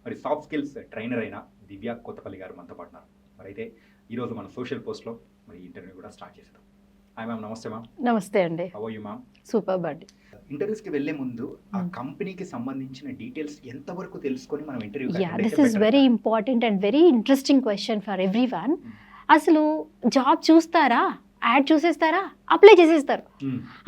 మరి soft skills trainer అయిన దివ్య కొత్తపల్లి గారు మనతో పాటున్నారు. మరి అయితే ఈరోజు మన సోషల్ పోస్ట్లో మరి ఇంటర్వ్యూ కూడా స్టార్ట్ చేశారు. Hi ma'am, namaste ma'am. Namaste అండి. How are you ma'am? Super bud. ఇంటర్వ్యూస్కి వెళ్ళే ముందు ఆ కంపెనీకి సంబంధించిన డీటెయిల్స్ ఎంతవరకు తెలుసుకొని మనం interview this is very important and very interesting question for everyone. అసలు జాబ్ చూస్తారా, యాడ్ చూసేస్తారా, అప్లై చేసేస్తారు.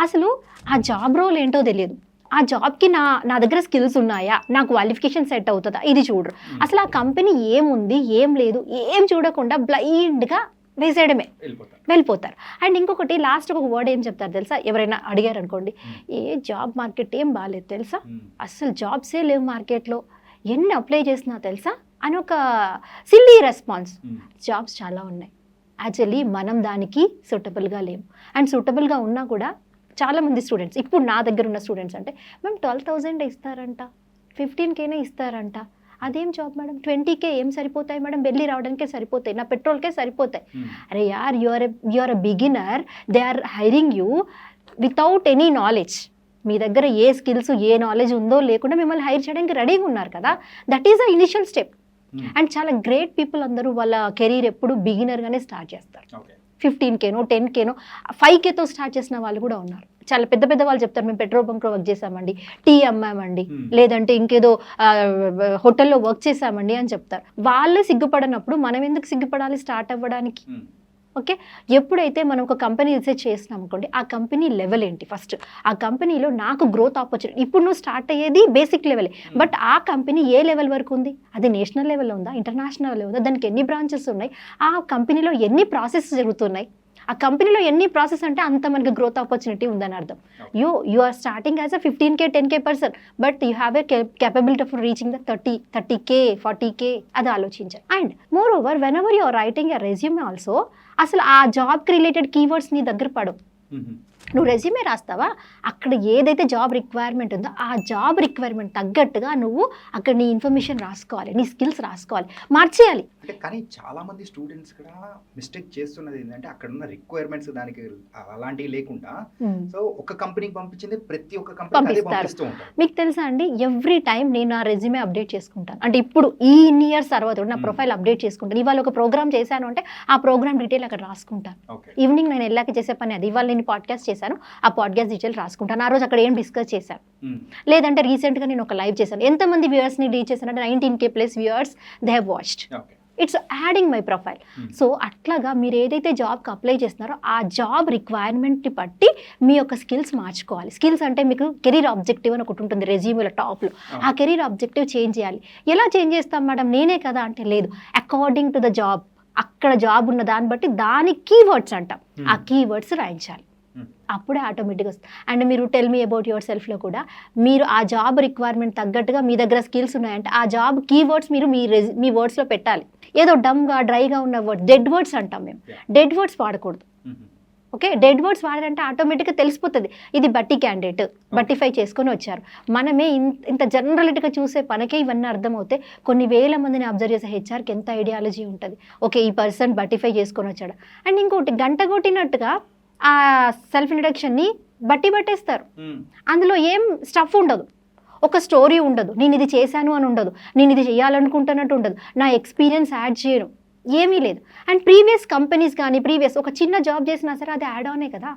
అసలు ఆ జాబ్ రోల్ ఏంటో తెలియదు. ఆ జాబ్కి నా దగ్గర స్కిల్స్ ఉన్నాయా, నా క్వాలిఫికేషన్ సెట్ అవుతుందా, ఇది చూడరు. అసలు ఆ కంపెనీ ఏముంది ఏం లేదు ఏం చూడకుండా బ్లైండ్గా వేసేయడమే, వెళ్ళిపోతారు. అండ్ ఇంకొకటి లాస్ట్ ఒక వర్డ్ ఏం చెప్తారు తెలుసా? ఎవరైనా అడిగారు అనుకోండి, ఏ జాబ్ మార్కెట్ ఏం బాగాలేదు తెలుసా, అసలు జాబ్సే లేవు మార్కెట్లో, ఎన్ని అప్లై చేసినా తెలుసా అని ఒక సిల్లీ రెస్పాన్స్. జాబ్స్ చాలా ఉన్నాయి, యాక్చువల్లీ మనం దానికి సూటబుల్గా లేము. అండ్ సూటబుల్గా ఉన్నా కూడా చాలామంది స్టూడెంట్స్, ఇప్పుడు నా దగ్గర ఉన్న స్టూడెంట్స్ అంటే మేము 12,000 ఇస్తారంట, 15K ఇస్తారంట. అదేం జాబ్ మేడం, 20K ఏం సరిపోతాయి మేడం, వెళ్ళి రావడానికే సరిపోతాయి, నా పెట్రోల్కే సరిపోతాయి. అరే యార్, you're a beginner, they are hiring you without any knowledge. మీ దగ్గర ఏ స్కిల్స్ ఏ నాలెడ్జ్ ఉందో లేకుండా మిమ్మల్ని హైర్ చేయడానికి రెడీగా ఉన్నారు కదా. That is a initial step. And చాలా గ్రేట్ పీపుల్ అందరూ వాళ్ళ కెరీర్ ఎప్పుడు బిగినర్గానే స్టార్ట్ చేస్తారు. 15K 10K 5Kతో స్టార్ట్ చేసిన వాళ్ళు కూడా ఉన్నారు. చాలా పెద్ద పెద్ద వాళ్ళు చెప్తారు, మేము పెట్రోల్ బంక్లో వర్క్ చేసామండి, టీ అమ్మామండి, లేదంటే ఇంకేదో హోటల్లో వర్క్ చేసామండి అని చెప్తారు. వాళ్ళే సిగ్గుపడనప్పుడు మనం ఎందుకు సిగ్గుపడాలి స్టార్ట్ అవ్వడానికి? ఓకే, ఎప్పుడైతే మనం ఒక కంపెనీ రీసెర్చ్ చేస్తున్నాం అనుకోండి, ఆ కంపెనీ లెవెల్ ఏంటి, ఫస్ట్ ఆ కంపెనీలో నాకు గ్రోత్ ఆపర్చునిటీ, ఇప్పుడు నువ్వు స్టార్ట్ అయ్యేది బేసిక్ లెవెలే, బట్ ఆ కంపెనీ ఏ లెవెల్ వరకు ఉంది, అది నేషనల్ లెవెల్లో ఉందా, ఇంటర్నేషనల్ లెవెల్ ఉందా, దానికి ఎన్ని బ్రాంచెస్ ఉన్నాయి, ఆ కంపెనీలో ఎన్ని ప్రాసెస్ జరుగుతున్నాయి, ఆ కంపెనీలో ఎన్ని ప్రాసెస్ అంటే అంత మనకి గ్రోత్ ఆపర్చునిటీ ఉందని అర్థం. You are starting as a 15K 10K person, but you have a capability of reaching the 30K 40K. అది ఆలోచించాలి. And moreover whenever you are writing a resume also, అసలు ఆ జాబ్కి related keywords నీ దగ్గర పడవు. నువ్వు resume రాస్తావా, అక్కడ ఏదైతే జాబ్ రిక్వైర్మెంట్ ఉందో ఆ జాబ్ రిక్వైర్మెంట్ తగ్గట్టుగా నువ్వు అక్కడ నీ ఇన్ఫర్మేషన్ రాసుకోవాలి, నీ స్కిల్స్ రాసుకోవాలి, మార్చేయాలి. అంటే కానీ చాలా మంది స్టూడెంట్స్ కూడా మిస్టేక్ చేస్తున్నది ఏంటంటే అక్కడ ఉన్న రిక్వైర్మెంట్స్ దానికి అలాంటివి లేకుండా సో ఒక కంపెనీకి పంపించింది ప్రతి ఒక్క కంపెనీ పంపిస్తూ ఉంటారు. మీకు తెలుసా అండి, ఎవ్రీ టైం నేను నా రెజ్యూమే అప్డేట్ చేసుకుంటాను. అంటే ఇప్పుడు ఈ ఇయర్స్ తర్వాత నా ప్రొఫైల్ అప్డేట్ చేసుకుంటాను. ఇవాళ ఒక ప్రోగ్రామ్ చేశాను అంటే ఆ ప్రోగ్రామ్ డీటెయిల్ అక్కడ రాసుకుంటాను. ఈవినింగ్ నేను వెళ్ళాక చేసే పని అది. ఇవాళ నేను పాడ్కాస్ట్ చేశాను, ఆ పాడ్కాస్ట్ డీటెయిల్ రాసుకుంటాను. ఆ రోజు అక్కడ ఏం డిస్కస్ చేశాను, లేదంటే రీసెంట్గా నేను ఒక లైవ్ చేశాను, ఎంతమంది వ్యూవర్స్ని రీచ్ చేశానంటే 19K+ viewers they have watched. It's adding my profile. So అట్లాగా మీరు ఏదైతే జాబ్కి అప్లై చేస్తున్నారో ఆ జాబ్ రిక్వైర్మెంట్ని బట్టి మీ యొక్క స్కిల్స్ మార్చుకోవాలి. స్కిల్స్ అంటే మీకు కెరీర్ ఆబ్జెక్టివ్ అని ఒకటి ఉంటుంది రెజ్యూమేలో టాప్లో, ఆ కెరీర్ ఆబ్జెక్టివ్ చేంజ్ చేయాలి. ఎలా చేంజ్ చేస్తాం మేడం, నేనే కదా అంటే లేదు, అకార్డింగ్ టు ద జాబ్, అక్కడ జాబ్ ఉన్న దాన్ని బట్టి దాని కీవర్డ్స్ అంటాం, ఆ కీవర్డ్స్ రాయించాలి. అప్పుడే ఆటోమేటిక్గా వస్తుంది. అండ్ మీరు టెల్ మీ అబౌట్ యువర్ సెల్ఫ్లో కూడా మీరు ఆ జాబ్ రిక్వైర్మెంట్ తగ్గట్టుగా మీ దగ్గర స్కిల్స్ ఉన్నాయంటే ఆ జాబ్ కీవర్డ్స్ మీరు మీ వర్డ్స్లో పెట్టాలి. ఏదో డమ్గా డ్రైగా ఉన్న వర్డ్, డెడ్ వర్డ్స్ అంటాం మేము, డెడ్ వర్డ్స్ వాడకూడదు. ఓకే, డెడ్ వర్డ్స్ వాడారంటే ఆటోమేటిక్గా తెలిసిపోతుంది ఇది బట్టి క్యాండిడేట్, బట్టిఫై చేసుకొని వచ్చారు. మనమే ఇంత జనరలిటీగా చూసే పనికే ఇవన్నీ అర్థమవుతే కొన్ని వేల మందిని అబ్జర్వ్ చేసే హెచ్ఆర్కి ఎంత ఐడియాలజీ ఉంటుంది. ఓకే, ఈ పర్సన్ బట్టిఫై చేసుకొని వచ్చాడు. అండ్ ఇంకోటి గంట కొట్టినట్టుగా ఆ సెల్ఫ్ ఇంట్రడక్షన్ని పట్టేస్తారు. అందులో ఏం స్టఫ్ ఉండదు, ఒక స్టోరీ ఉండదు, నేను ఇది చేశాను అని ఉండదు, నేను ఇది చేయాలనుకుంటున్నట్టు ఉండదు, నా ఎక్స్పీరియన్స్ యాడ్ చేయను, ఏమీ లేదు. అండ్ ప్రీవియస్ కంపెనీస్ కానీ ఒక చిన్న జాబ్ చేసినా సరే అది యాడ్ ఆనే కదా,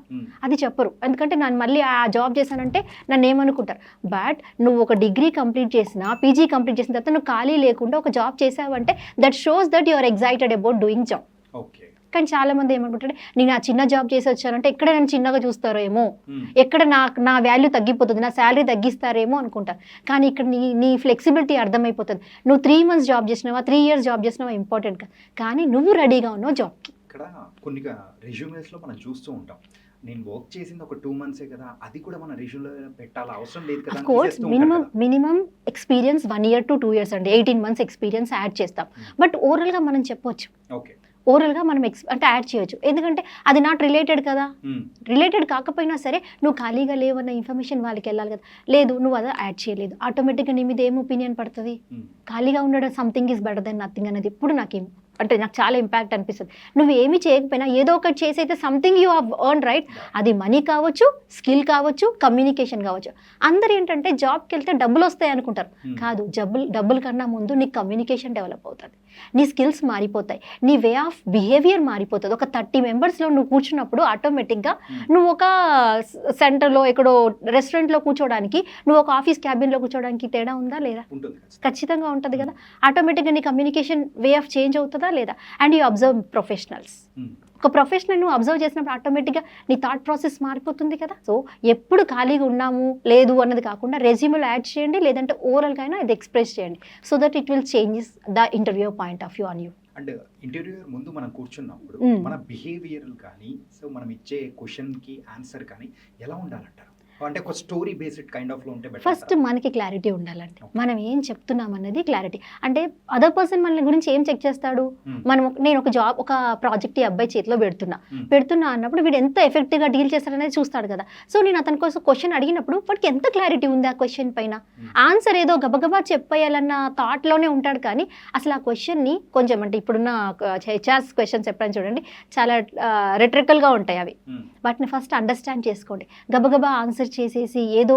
అది చెప్పరు. ఎందుకంటే నేను మళ్ళీ ఆ జాబ్ చేశానంటే నన్ను ఏమనుకుంటారు. బట్ నువ్వు ఒక డిగ్రీ కంప్లీట్ చేసినా, పీజీ కంప్లీట్ చేసిన తర్వాత నువ్వు ఖాళీ లేకుండా ఒక జాబ్ చేసావంటే that shows that you are excited about doing job. కానీ చాలా మంది ఏమనుకుంటారు, నేను ఆ చిన్న జాబ్ చేసి వచ్చానంటే ఎక్కడ నన్ను చిన్నగా చూస్తారేమో, ఎక్కడ నా వాల్యూ తగ్గిపోతుంది, నా శాలరీ తగ్గిస్తారేమో అనుకుంటారు. కానీ ఇక్కడ నీ ఫ్లెక్సిబిలిటీ అర్థమైపోతుంది. నువ్వు 3 months జాబ్ చేసినావా, 3 years జాబ్ చేసినావా ఇంపార్టెంట్ కాదు, కానీ నువ్వు రెడీగా ఉన్నావు జాబ్కి. ఇక్కడ కొన్ని రెజ్యూమేస్లో మనం చూస్తూ ఉంటాం, నేను వర్క్ చేసింది ఒక 2 months కదా, అది కూడా మన రెజ్యూమేలో పెట్టాలి అవసరం లేదు కదా. Course minimum experience 1 year to 2 years అండి, 18 months ఎక్స్పీరియన్స్ యాడ్ చేస్తాం. బట్ ఓవరాల్గా మనం చెప్పొచ్చు, ఓకే ఓవరాల్గా మనం అంటే యాడ్ చేయొచ్చు. ఎందుకంటే అది నాట్ రిలేటెడ్ కదా, రిలేటెడ్ కాకపోయినా సరే నువ్వు ఖాళీగా లేవన్న ఇన్ఫర్మేషన్ వాళ్ళకి వెళ్ళాలి కదా. లేదు, నువ్వు అదే యాడ్ చేయలేదు, ఆటోమేటిక్గా నీ మీద ఏం ఒపీనియన్ పడుతుంది, ఖాళీగా ఉండడం something is better than nothing అనేది ఎప్పుడు నాకేం అంటే నాకు చాలా ఇంపాక్ట్ అనిపిస్తుంది. నువ్వు ఏమి చేయకపోయినా ఏదో ఒకటి చేసి అయితే something you have earn, right? అది మనీ కావచ్చు, స్కిల్ కావచ్చు, కమ్యూనికేషన్ కావచ్చు. అందరు ఏంటంటే జాబ్కి వెళ్తే డబ్బులు వస్తాయి అనుకుంటారు. కాదు, డబ్బుల కన్నా ముందు నీ కమ్యూనికేషన్ డెవలప్ అవుతుంది, నీ స్కిల్స్ మారిపోతాయి, నీ వే ఆఫ్ బిహేవియర్ మారిపోతుంది. ఒక 30 మెంబర్స్లో నువ్వు కూర్చున్నప్పుడు ఆటోమేటిక్గా నువ్వు ఒక సెంటర్లో ఎక్కడో రెస్టారెంట్లో కూర్చోడానికి, నువ్వు ఒక ఆఫీస్ క్యాబిన్లో కూర్చోడానికి తేడా ఉందా లేదా? ఖచ్చితంగా ఉంటుంది కదా. ఆటోమేటిక్గా నీ కమ్యూనికేషన్ వే ఆఫ్ చేంజ్ అవుతుందా లేదా? And you observe professionals. ఒక ప్రొఫెషనల్ నువ్వు అబ్జర్వ్ చేసినప్పుడు ఆటోమేటిక్గా నీ థాట్ ప్రాసెస్ మారిపోతుంది కదా. సో ఎప్పుడు ఖాళీగా ఉన్నాము లేదు అన్నది కాకుండా రెజ్యూమ్లో యాడ్ చేయండి, లేదంటే ఓవరాల్గా అయినా ఇది ఎక్స్ప్రెస్ చేయండి. So that it will changes the interview point of view on you. And interview ముందు మనం కూర్చున్నప్పుడు మన బిహేవియర్ కానీ, సో మనం ఇచ్చే క్వశ్చన్కి ఆన్సర్ కానీ ఎలా ఉండాలంటారు? అంటే ఒక స్టోరీ బేస్డ్ కైండ్ ఆఫ్ లో ఉంటే బెటర్. ఫస్ట్ మనకి క్లారిటీ ఉండాలండి, మనం ఏం చెప్తున్నాం అన్నది క్లారిటీ. అంటే అదర్ పర్సన్ మన గురించి ఏం చెక్ చేస్తాడు? నేను ఒక ప్రాజెక్ట్ ఈ అబ్బాయి చేతిలో పెడుతున్నా అన్నప్పుడు వీడు ఎంత ఎఫెక్టివ్గా డీల్ చేస్తారనేది చూస్తాడు కదా. సో నేను అతని కోసం క్వశ్చన్ అడిగినప్పుడు వాడికి ఎంత క్లారిటీ ఉంది ఆ క్వశ్చన్ పైన, ఆన్సర్ ఏదో గబగబా చెప్పేయాలన్న థాట్లోనే ఉంటాడు. కానీ అసలు ఆ క్వశ్చన్ని కొంచెం, అంటే ఇప్పుడున్న హెచ్ఆర్స్ క్వశ్చన్స్ చెప్పని చూడండి, చాలా రెట్రికల్గా ఉంటాయి అవి. వాటిని ఫస్ట్ అండర్స్టాండ్ చేసుకోండి. గబగబా ఆన్సర్ చేసేసి ఏదో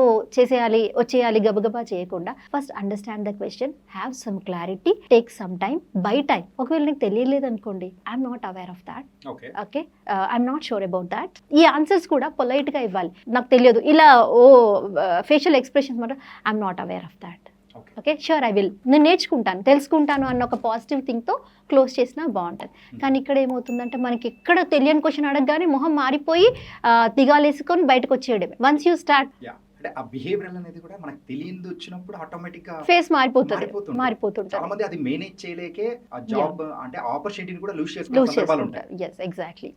వచ్చేయాలి గబగబా చేయకుండా first understand the question, have some clarity, take some time, by time. ఒకవేళ నీకు తెలియలేదు అనుకోండి, I'm not aware of that, okay, I'm not sure about that. ఈ ఆన్సర్స్ కూడా పొలైట్గా ఇవ్వాలి. నాకు తెలియదు ఇలా ఫేషియల్ ఎక్స్ప్రెషన్స్ మాట, I'm not aware of that, okay, sure I will, నేను నేర్చుకుంటాను, తెలుసుకుంటాను అన్న ఒక పాజిటివ్ థింగ్తో క్లోజ్ చేసినా బాగుంటుంది. కానీ ఇక్కడ ఏమవుతుందంటే మనకి ఎక్కడ తెలియని క్వశ్చన్ అడగగానే మొహం మారిపోయి దిగాలేసుకొని బయటకు వచ్చేయడమే. వన్స్ యూ స్టార్ట్ అంటే ఆ బిహేవియర్ అనేది కూడా మనకు తెలియదు వచ్చినప్పుడు ఆటోమేటిక్ గా ఫేస్ మారిపోతుంది. చాలా మంది అది మేనేజ్ చేయలేకే ఆ జాబ్ అంటే ఆపర్చునిటీని కూడా లూజ్ చేసుకుంటారు. yes, exactly.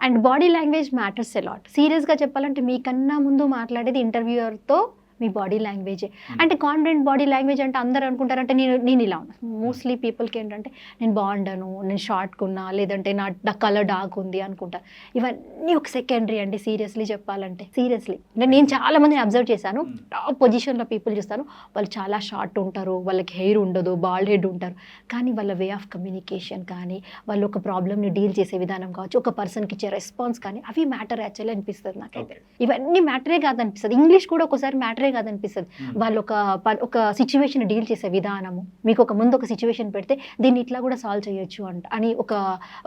And body language matters a lot. సీరియస్గా చెప్పాలంటే మీకన్నా ముందు మాట్లాడేది ఇంటర్వ్యూయర్తో మీ బాడీ లాంగ్వేజే. అంటే కాన్ఫిడెంట్ బాడీ లాంగ్వేజ్ అంటే అందరూ అనుకుంటారంటే నేను ఇలా ఉన్నాను. మోస్ట్లీ పీపుల్కి ఏంటంటే నేను బాగుండను, నేను షార్ట్గా ఉన్నా, లేదంటే నా కలర్ డార్క్ ఉంది అనుకుంటారు. ఇవన్నీ ఒక సెకండరీ అండి. సీరియస్లీ చెప్పాలంటే, సీరియస్లీ నేను చాలా మందిని అబ్జర్వ్ చేశాను. టాప్ పొజిషన్లో పీపుల్ చూస్తాను, వాళ్ళు చాలా షార్ట్ ఉంటారు, వాళ్ళకి హెయిర్ ఉండదు, బాల్డ్ హెడ్ ఉంటారు. కానీ వాళ్ళ వే ఆఫ్ కమ్యూనికేషన్ కానీ, వాళ్ళు ఒక ప్రాబ్లమ్ని డీల్ చేసే విధానం కావచ్చు, ఒక పర్సన్కి ఇచ్చే రెస్పాన్స్ కానీ, అవి మ్యాటర్ యాక్చువల్లీ అనిపిస్తుంది నాకైతే. ఇవన్నీ మ్యాటరే కాదనిపిస్తుంది. ఇంగ్లీష్ కూడా ఒకసారి మ్యాటరే కాదనిపిస్తుంది. వాళ్ళు ఒక సిచ్యువేషన్ డీల్ చేసే విధానము, మీకు ముందు ఒక సిచ్యువేషన్ పెడితే దీన్ని ఇట్లా కూడా సాల్వ్ చేయొచ్చు అని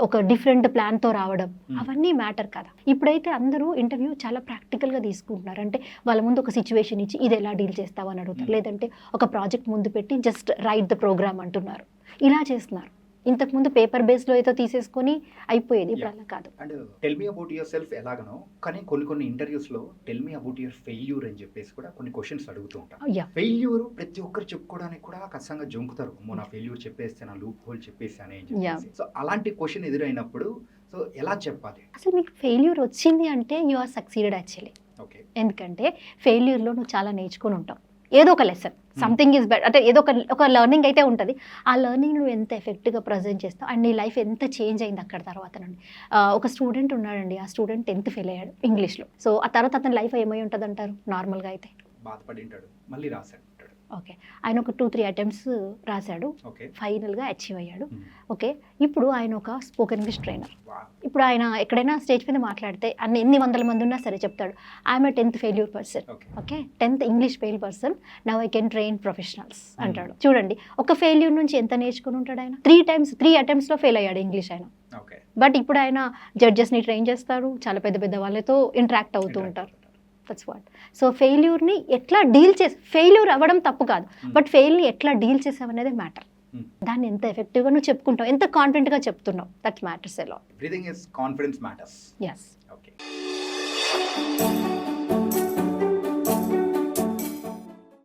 ఒక డిఫరెంట్ ప్లాన్తో రావడం, అవన్నీ మ్యాటర్ కదా. ఇప్పుడైతే అందరూ ఇంటర్వ్యూ చాలా ప్రాక్టికల్గా తీసుకుంటున్నారు. అంటే వాళ్ళ ముందు ఒక సిచ్యువేషన్ ఇచ్చి ఇది ఎలా డీల్ చేస్తావు అని అడుగుతారు, లేదంటే ఒక ప్రాజెక్ట్ ముందు పెట్టి జస్ట్ రైట్ ద ప్రోగ్రామ్ అంటున్నారు. ఇలా చేస్తున్నారు. ఇంతకుముందు పేపర్ బేస్లో ఏదో తీసేసుకొని అయిపోయేది, ఇప్పుడు అలా కాదు. And tell me about yourself ఎలాగనో, కానీ కొన్ని ఇంటర్వ్యూస్లో tell me about your failure అని చెప్పేసి కూడా కొన్ని క్వశ్చన్స్ అడుగుతూ ఉంటారు. ఫెయిల్యూర్ ప్రతి ఒక్కరు చెప్పుకోవడానికి కూడా ఖచ్చితంగా జంకుతారు. నా ఫెయిల్యూర్ చెప్పేస్తే, నా లూప్ హోల్ చెప్పేస్తానే అని చెప్పేసి. సో అలాంటి క్వశ్చన్ ఎదురైనప్పుడు సో ఎలా చెప్పాలి? అసలు మీకు ఫెయిల్యూర్ వచ్చింది అంటే you are succeeded actually. Okay, ఎందుకంటే ఫెయిల్యూర్లో నువ్వు చాలా నేర్చుకొని ఉంటావు. ఏదో ఒక లెసన్, సంథింగ్ ఈజ్ బెటర్, అంటే ఏదో ఒక లెర్నింగ్ అయితే ఉంటుంది. ఆ లెర్నింగ్ నువ్వు ఎంత ఎఫెక్ట్గా ప్రజెంట్ చేస్తావు అండ్ నీ లైఫ్ ఎంత చేంజ్ అయింది అక్కడ తర్వాత నుండి. ఒక స్టూడెంట్ ఉన్నాడండి, ఆ స్టూడెంట్ 10th ఫెయిల్ అయ్యాడు ఇంగ్లీష్లో. సో ఆ తర్వాత అతని లైఫ్ ఏమై ఉంటుంది అంటారు? నార్మల్గా అయితే బాధపడి ఉంటాడు, మళ్ళీ రాశాడు. ఓకే, ఆయన ఒక 2-3 అటెంప్ట్స్ రాశాడు, ఫైనల్గా అచీవ్ అయ్యాడు. ఓకే, ఇప్పుడు ఆయన ఒక స్పోకెన్ ఇంగ్లీష్ ట్రైనర్. ఇప్పుడు ఆయన ఎక్కడైనా స్టేజ్ మీద మాట్లాడితే ఎన్ని వందల మంది ఉన్నా సరే చెప్తాడు, I'm a 10th failure person, okay, 10th English fail person, now I can train professionals అంటాడు. చూడండి, ఒక ఫెయిల్యూర్ నుంచి ఎంత నేర్చుకుని ఉంటాడు ఆయన. 3 అటెంప్ట్స్లో ఫెయిల్ అయ్యాడు ఇంగ్లీష్ ఆయన. బట్ ఇప్పుడు ఆయన జడ్జెస్ని ట్రైన్ చేస్తారు, చాలా పెద్ద వాళ్ళతో ఇంటరాక్ట్ అవుతూ ఉంటారు. That's what. సో ఫెయిల్యూర్ని ఎట్లా డీల్ ఫెయిల్యూర్ అవ్వడం తప్పు కాదు, బట్ ఫెయిల్ని ఎట్లా డీల్ చేసావనేది మ్యాటర్. దాన్ని ఎంత ఎఫెక్టివ్గా నువ్వు చెప్పుకుంటావు, ఎంత కాన్ఫిడెంట్గా చెప్తున్నావు, that matters a lot. Everything is confidence matters. yes. Okay.